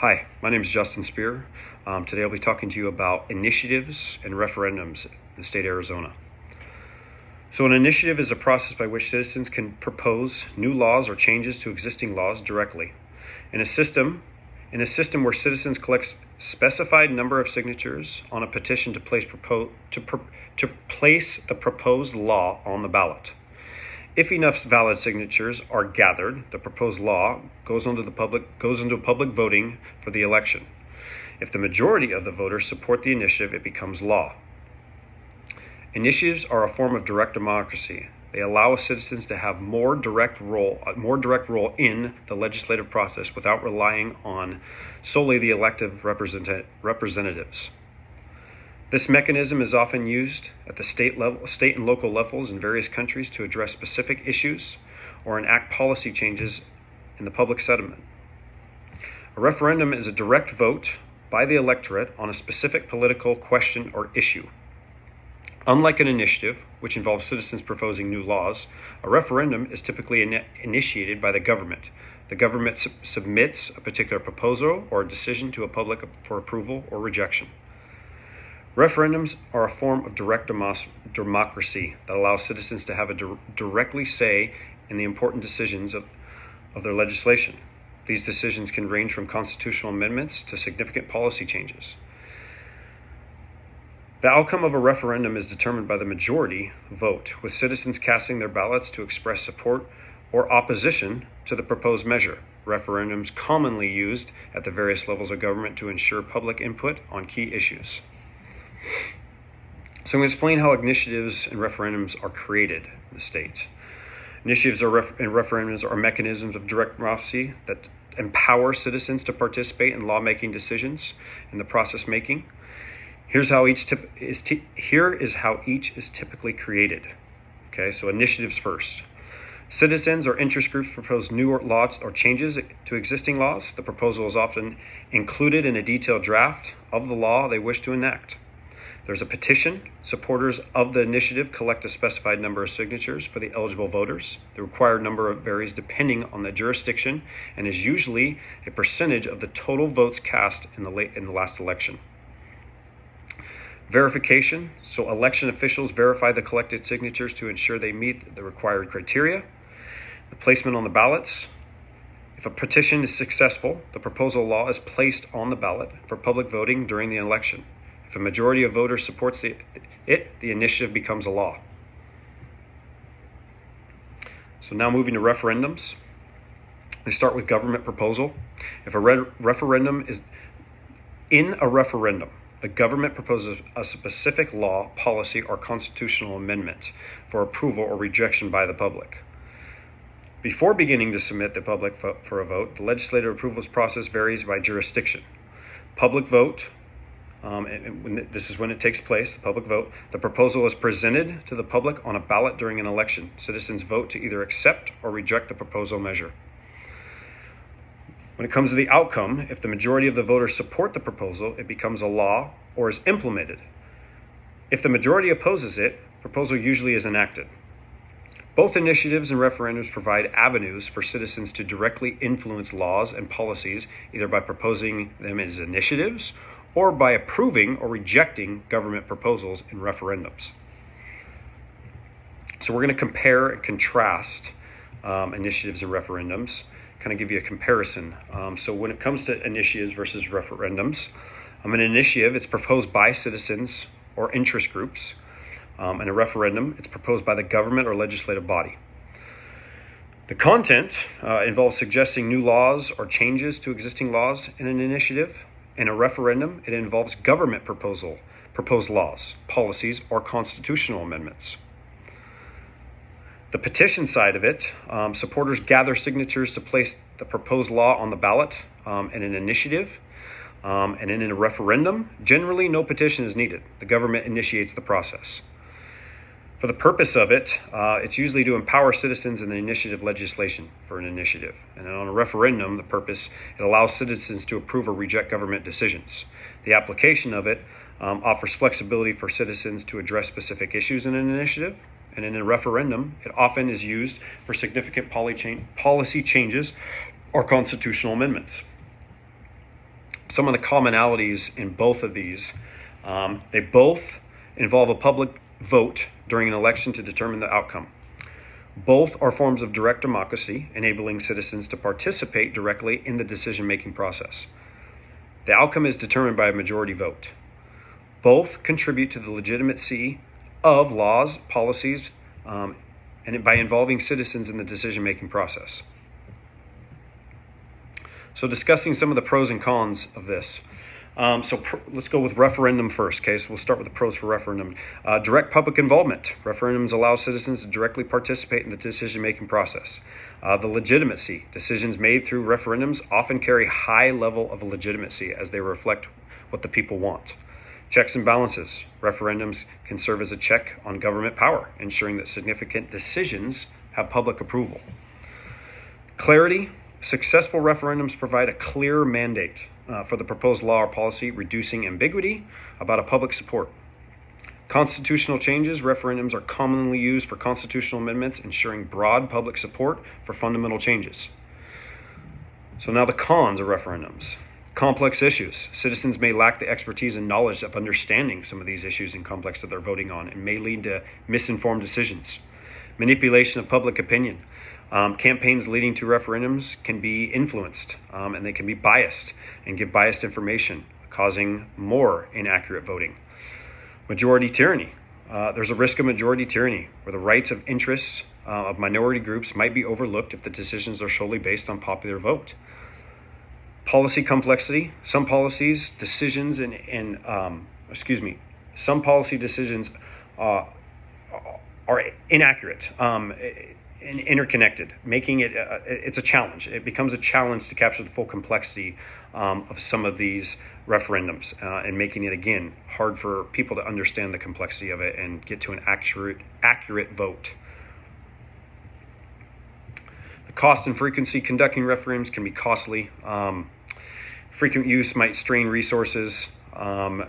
Hi, my name is Justin Spear. Today I'll be talking to you about initiatives and referendums in the state of Arizona. So an initiative is a process by which citizens can propose new laws or changes to existing laws directly. In a system where citizens collect specified number of signatures on a petition to place the proposed law on the ballot. If enough valid signatures are gathered, the proposed law goes into public voting for the election. If the majority of the voters support the initiative, it becomes law. Initiatives are a form of direct democracy. They allow citizens to have more direct role in the legislative process without relying on solely the elected representatives. This mechanism is often used at the state and local levels in various countries to address specific issues or enact policy changes in the public sentiment. A referendum is a direct vote by the electorate on a specific political question or issue. Unlike an initiative, which involves citizens proposing new laws, a referendum is typically initiated by the government. The government submits a particular proposal or a decision to a public for approval or rejection. Referendums are a form of direct democracy that allows citizens to have a directly say in the important decisions of their legislation. These decisions can range from constitutional amendments to significant policy changes. The outcome of a referendum is determined by the majority vote, with citizens casting their ballots to express support or opposition to the proposed measure. Referendums commonly used at the various levels of government to ensure public input on key issues. So I'm going to explain how initiatives and referendums are created in the state. Initiatives and referendums are mechanisms of direct democracy that empower citizens to participate in lawmaking decisions in the process making. Here is how each is typically created. Okay, so initiatives first. Citizens or interest groups propose new laws or changes to existing laws. The proposal is often included in a detailed draft of the law they wish to enact. There's a petition. Supporters of the initiative collect a specified number of signatures for the eligible voters. The required number varies depending on the jurisdiction and is usually a percentage of the total votes cast in the last election. Verification. So election officials verify the collected signatures to ensure they meet the required criteria. The placement on the ballots. If a petition is successful, the proposal law is placed on the ballot for public voting during the election. If a majority of voters supports the initiative becomes a law. So now moving to referendums. They start with government proposal. If a referendum is in a referendum, the government proposes a specific law, policy, or constitutional amendment for approval or rejection by the public. Before beginning to submit the public for a vote, the legislative approvals process varies by jurisdiction. Public vote. This is when it takes place, the public vote. The proposal is presented to the public on a ballot during an election. Citizens vote to either accept or reject the proposal measure. When it comes to the outcome, if the majority of the voters support the proposal, it becomes a law or is implemented. If the majority opposes it, the proposal usually is enacted. Both initiatives and referendums provide avenues for citizens to directly influence laws and policies, either by proposing them as initiatives or by approving or rejecting government proposals in referendums. So we're going to compare and contrast initiatives and referendums, kind of give you a comparison. So when it comes to initiatives versus referendums, an initiative, it's proposed by citizens or interest groups. And a referendum, it's proposed by the government or legislative body. The content involves suggesting new laws or changes to existing laws in an initiative. In a referendum, it involves government proposed laws, policies, or constitutional amendments. The petition side of it, supporters gather signatures to place the proposed law on the ballot in an initiative. And in a referendum, generally no petition is needed. The government initiates the process. For the purpose of it, it's usually to empower citizens in the initiative legislation for an initiative. And then on a referendum, the purpose, it allows citizens to approve or reject government decisions. The application of it offers flexibility for citizens to address specific issues in an initiative. And in a referendum, it often is used for significant policy changes or constitutional amendments. Some of the commonalities in both of these, they both involve a public vote during an election to determine the outcome. Both are forms of direct democracy, enabling citizens to participate directly in the decision-making process. The outcome is determined by a majority vote. Both contribute to the legitimacy of laws, policies, and by involving citizens in the decision-making process. So discussing some of the pros and cons of this. Let's go with referendum first. Okay, so we'll start with the pros for referendum. Direct public involvement. Referendums allow citizens to directly participate in the decision-making process. The legitimacy. Decisions made through referendums often carry high level of legitimacy as they reflect what the people want. Checks and balances. Referendums can serve as a check on government power, ensuring that significant decisions have public approval. Clarity. Successful referendums provide a clear mandate for the proposed law or policy, reducing ambiguity about a public support. Constitutional changes. Referendums are commonly used for constitutional amendments, ensuring broad public support for fundamental changes. So now the cons of referendums. Complex issues. Citizens may lack the expertise and knowledge of understanding some of these issues and complex that they're voting on, and may lead to misinformed decisions. Manipulation of public opinion. Campaigns leading to referendums can be influenced, and they can be biased and give biased information, causing more inaccurate voting. Majority tyranny. There's a risk of majority tyranny, where the rights of interests of minority groups might be overlooked if the decisions are solely based on popular vote. Policy complexity. Some policy decisions are inaccurate and interconnected, making it it's a challenge. It becomes a challenge to capture the full complexity of some of these referendums, and making it, again, hard for people to understand the complexity of it and get to an accurate vote. The cost and frequency. Conducting referendums can be costly. Frequent use might strain resources, a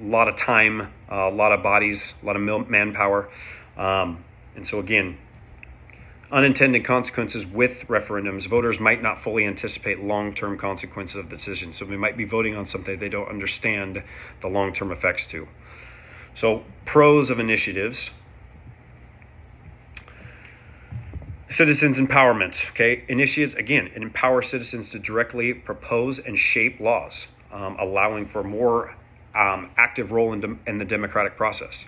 lot of time, a lot of bodies, a lot of manpower. And so again, unintended consequences with referendums. Voters might not fully anticipate long-term consequences of the decision. So we might be voting on something they don't understand the long-term effects to. So pros of initiatives. Citizens empowerment. Okay, initiatives, again, it empowers citizens to directly propose and shape laws, allowing for a more active role in the democratic process.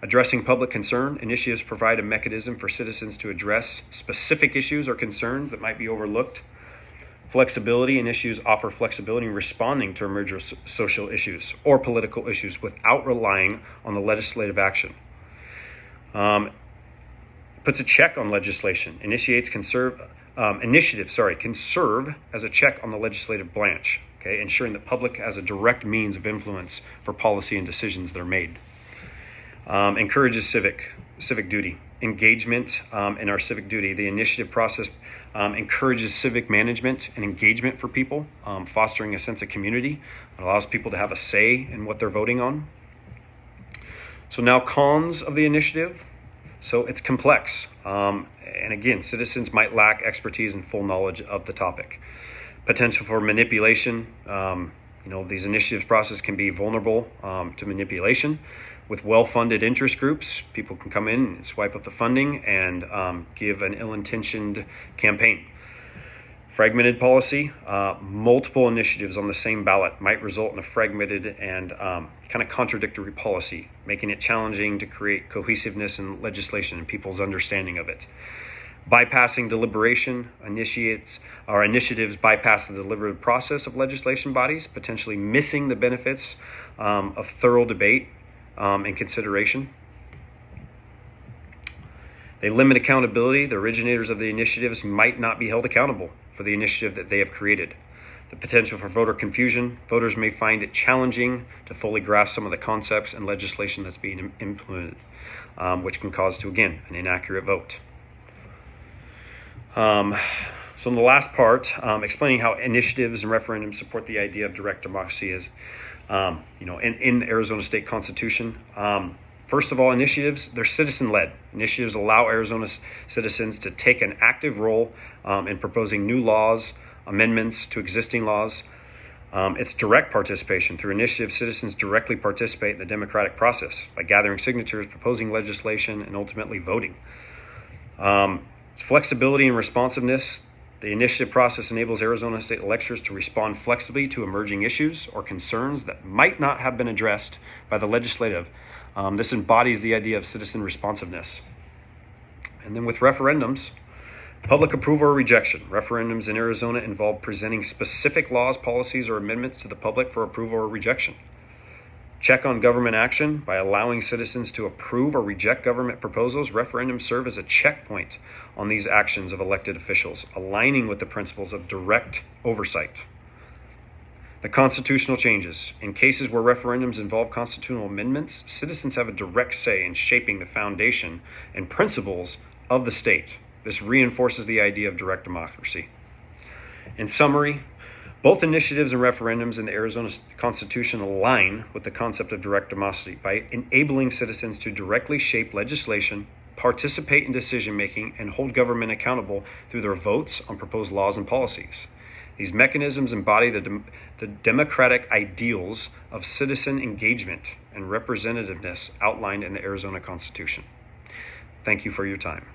Addressing public concern. Initiatives provide a mechanism for citizens to address specific issues or concerns that might be overlooked. Flexibility. Initiatives offer flexibility in responding to emerging social issues or political issues without relying on the legislative action. Puts a check on legislation. Initiatives can serve as a check on the legislative branch, okay, ensuring that public has a direct means of influence for policy and decisions that are made. Encourages civic duty. Engagement in our civic duty. The initiative process encourages civic management and engagement for people, fostering a sense of community. It allows people to have a say in what they're voting on. So now cons of the initiative. So it's complex. And again, citizens might lack expertise and full knowledge of the topic. Potential for manipulation. These initiatives process can be vulnerable to manipulation. With well-funded interest groups, people can come in and swipe up the funding and give an ill-intentioned campaign. Fragmented policy. Multiple initiatives on the same ballot might result in a fragmented and kind of contradictory policy, making it challenging to create cohesiveness in legislation and people's understanding of it. Bypassing deliberation. Initiatives bypass the deliberative process of legislation bodies, potentially missing the benefits of thorough debate and consideration. They limit accountability. The originators of the initiatives might not be held accountable for the initiative that they have created. The potential for voter confusion. Voters may find it challenging to fully grasp some of the concepts and legislation that's being implemented, which can cause to, again, an inaccurate vote. So in the last part, explaining how initiatives and referendums support the idea of direct democracy is, in the Arizona State Constitution. First of all, initiatives, they're citizen-led. Initiatives allow Arizona citizens to take an active role in proposing new laws, amendments to existing laws. It's direct participation. Through initiative, citizens directly participate in the democratic process by gathering signatures, proposing legislation, and ultimately voting. It's flexibility and responsiveness. The initiative process enables Arizona state electors to respond flexibly to emerging issues or concerns that might not have been addressed by the legislative. This embodies the idea of citizen responsiveness. And then with referendums, public approval or rejection. Referendums in Arizona involve presenting specific laws, policies, or amendments to the public for approval or rejection. Check on government action. By allowing citizens to approve or reject government proposals, referendums serve as a checkpoint on these actions of elected officials, aligning with the principles of direct oversight. The constitutional changes. In cases where referendums involve constitutional amendments, citizens have a direct say in shaping the foundation and principles of the state. This reinforces the idea of direct democracy. In summary, both initiatives and referendums in the Arizona Constitution align with the concept of direct democracy by enabling citizens to directly shape legislation, participate in decision-making, and hold government accountable through their votes on proposed laws and policies. These mechanisms embody the democratic ideals of citizen engagement and representativeness outlined in the Arizona Constitution. Thank you for your time.